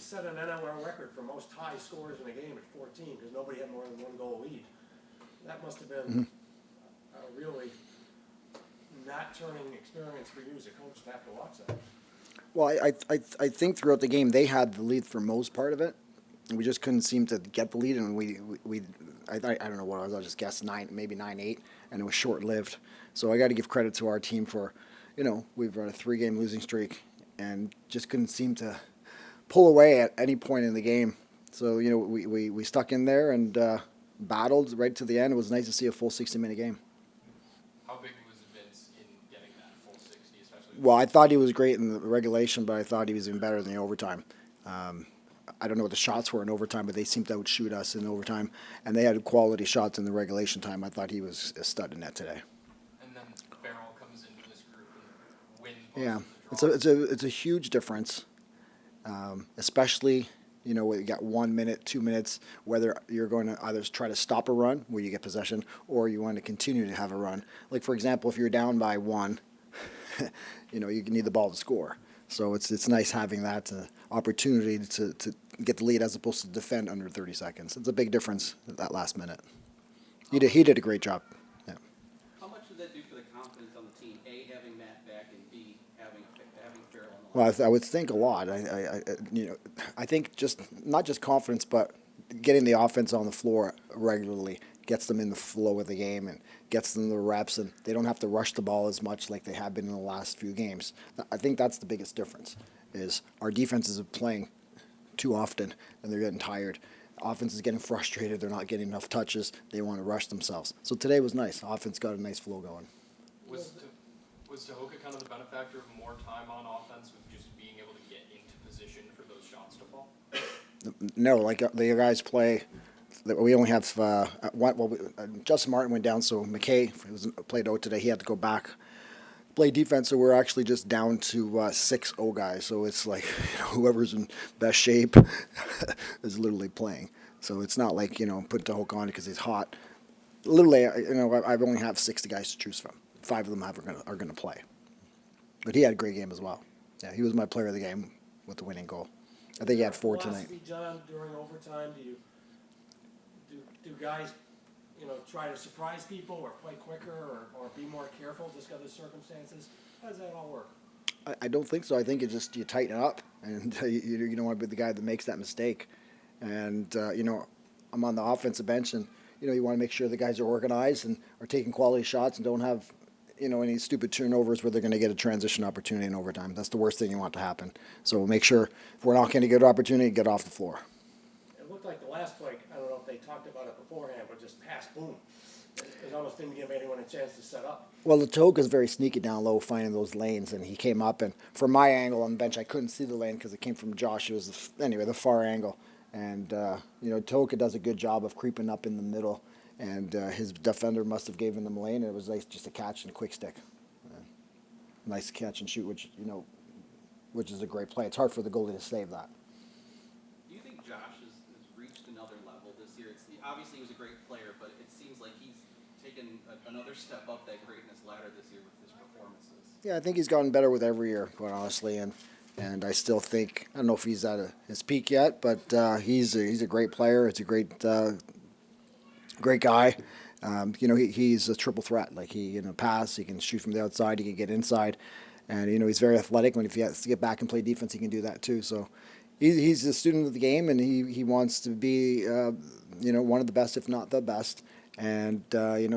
set an NLR record for most high scores in a game at 14 because nobody had more than one goal lead. That must have been a really not turning experience for you as a coach to have to watch that. Well, I think throughout the game they had the lead for most part of it. We just couldn't seem to get the lead, and I don't know what it was. I'll just guess 9-8, and it was short lived. So I got to give credit to our team for, we've run a 3-game losing streak, and just couldn't seem to pull away at any point in the game. So we stuck in there and battled right to the end. It was nice to see a full 60-minute game. How big was Vinc in getting that full 60, especially? Well, I thought he was great in the regulation, but I thought he was even better in the overtime. I don't know what the shots were in overtime, but they seemed to outshoot us in overtime, and they had quality shots in the regulation time. I thought he was a stud in that today. And then Farrell comes into this group and wins. Yeah, it's a huge difference, especially when you got 1 minute, 2 minutes, whether you're going to either try to stop a run where you get possession, or you want to continue to have a run. Like for example, if you're down by 1, you need the ball to score. So it's nice having that opportunity to get the lead as opposed to defend under 30 seconds. It's a big difference at that last minute. He did a great job. Yeah. How much does that do for the confidence on the team? A, having Matt back, and B, having Farrell on the line? Well, I would think a lot. I think not just confidence, but getting the offense on the floor regularly gets them in the flow of the game and gets them the reps, and they don't have to rush the ball as much like they have been in the last few games. I think that's the biggest difference, is our defenses are playing too often and they're getting tired. Offense is getting frustrated. They're not getting enough touches. They want to rush themselves. So today was nice. Offense got a nice flow going. Was Tahoka kind of the benefactor of more time on offense with just being able to get into position for those shots to fall? No, like the guys play. We only have Justin Martin went down, so McKay played out today. He had to go back, play defense. So we're actually just down to 6-0 guys. So it's like whoever's in best shape is literally playing. So it's not like put Tahoka on because he's hot. Literally, I've only have 60 guys to choose from. 5 of them are going to play. But he had a great game as well. Yeah, he was my player of the game with the winning goal. I think he had 4 tonight. John, during overtime, do guys, try to surprise people or play quicker or be more careful just because of circumstances? How does that all work? I don't think so. I think it's just you tighten up, and you don't want to be the guy that makes that mistake. And, I'm on the offensive bench, and, you want to make sure the guys are organized and are taking quality shots and don't have, any stupid turnovers where they're going to get a transition opportunity in overtime. That's the worst thing you want to happen. So make sure if we're not going to get an opportunity, get off the floor. It looked like the last play, I don't know if they talked about it beforehand, but just pass, boom. It almost didn't give anyone a chance to set up. Well, the Tahoka's very sneaky down low, finding those lanes, and he came up, and from my angle on the bench, I couldn't see the lane because it came from Josh. It was, the far angle. And, Tahoka does a good job of creeping up in the middle, and his defender must have given him a lane, and it was nice just a catch and a quick stick. Nice catch and shoot, which is a great play. It's hard for the goalie to save that. Do you think Josh has reached another level this year? Obviously he was a great player, but it seems like he's taken another step up that greatness ladder this year with his performances. Yeah, I think he's gotten better with every year, quite honestly, and I still think, I don't know if he's at his peak yet, but he's a great player. It's a great guy. He's a triple threat. Like he can pass, he can shoot from the outside, he can get inside, and he's very athletic. If he has to get back and play defense, he can do that too. So he's a student of the game, and he wants to be one of the best, if not the best. And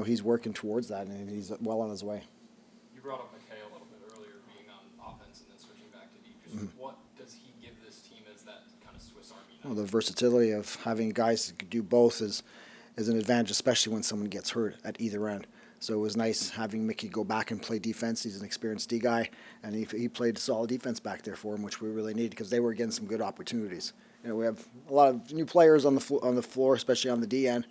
he's working towards that, and he's well on his way. You brought up McKay a little bit earlier, being on offense and then switching back to deep. Just what does he give this team as that kind of Swiss Army knife? Well, the versatility of having guys that could do both is an advantage, especially when someone gets hurt at either end. So it was nice having Mickey go back and play defense. He's an experienced D guy, and he played solid defense back there for him, which we really needed because they were getting some good opportunities. We have a lot of new players on the floor, especially on the D end.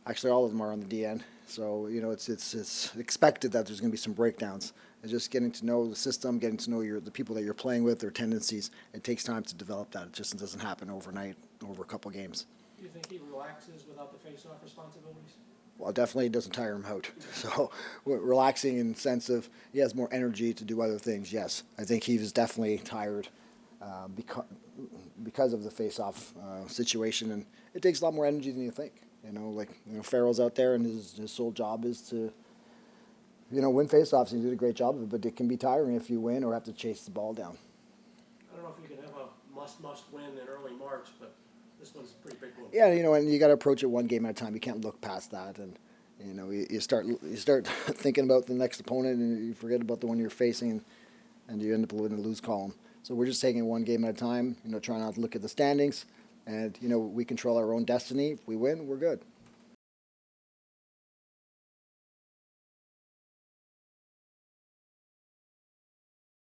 Actually, all of them are on the D end. So it's expected that there's going to be some breakdowns. And just getting to know the system, getting to know the people that you're playing with, their tendencies. It takes time to develop that. It just doesn't happen overnight over a couple games. Do you think he relaxes without the face-off responsibilities? Well, definitely it doesn't tire him out. So relaxing in the sense of he has more energy to do other things, yes. I think he was definitely tired because of the face-off situation, and it takes a lot more energy than you think. Farrell's out there, and his sole job is to win face-offs, and he did a great job of it. But it can be tiring if you win or have to chase the ball down. I don't know if you can have a must win in early March, but this one's a pretty big one. Yeah, and you got to approach it one game at a time. You can't look past that, and you start thinking about the next opponent, and you forget about the one you're facing, and you end up in a lose column. So we're just taking it one game at a time. Trying not to look at the standings, and we control our own destiny. If we win, we're good.